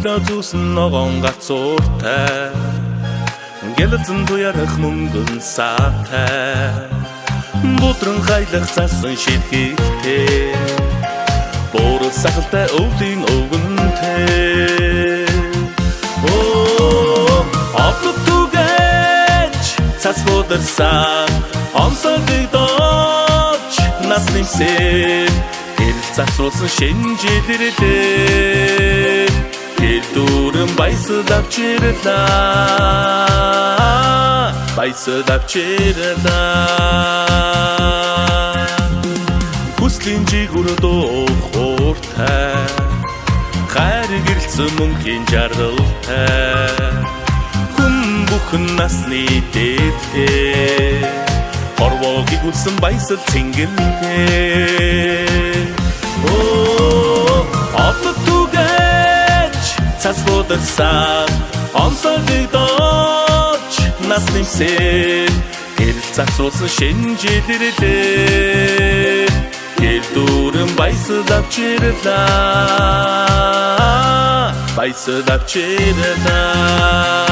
Хойлоо зүүсэн ногоон гацууртай Гэлэлцэн туярах мөнгөн саатай Бутран хайлах цасан шидхийхтэй Борол сахалтай өвлийн өвгөнтэй Оплот түгэж цац бодерсан Онсолдыг дооч нас нэмсэн Хэрэл цацруулсан шинжилэрэлээ Хэл дүүрэн баясад авчирлаа Баясад авчирлаа Хүслийн жигүр дуухууртай Хайр гэрэлцэн мөнхийн жаргалтай Хүн бүхэн насны дээдтэй Хорвогийг үлсэн баясал цэнгэлтэй Оплот түгэж цац бодерсан Онсолдыг дооч нас нэмсэн Хэрэл цацруулсан шинжилэрэлээ Хэл дүүрэн баясад авчирлаа Баясад авчирлаа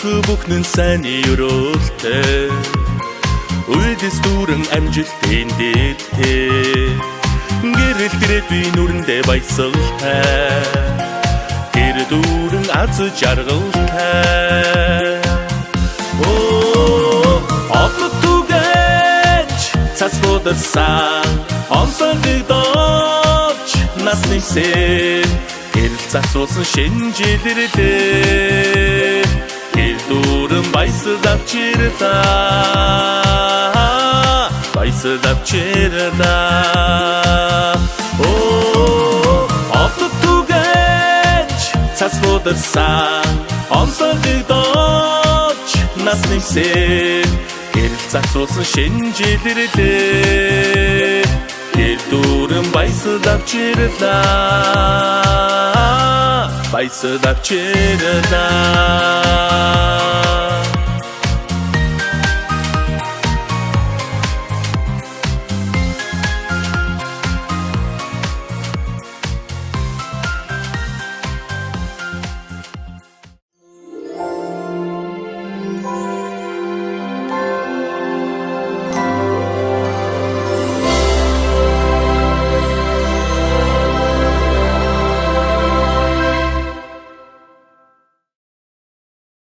Үг бүхнэн сайн өрөөлтэй Үйдэс дүүрэн амжилтын дээлтэй Гэрэл дээрээ би нүрэндээ баясалтай Гэр дүүрэн аз жаргалтай Оплот түгэж цац бодерсан Онсолдыг дооч нас нэмсэн Хэрэл цацруулсан шинжилэрэлээ Хэл дүүрэн баясад авчирлаа Баясад авчирлаа Оплот түгэж цац бодерсан Онсолдыг дооч нас нэмсэн Хэрэл цацруулсан шинжилэрэлээ Хэл дүүрэн баясад авчирлаа Баясад авчирлаа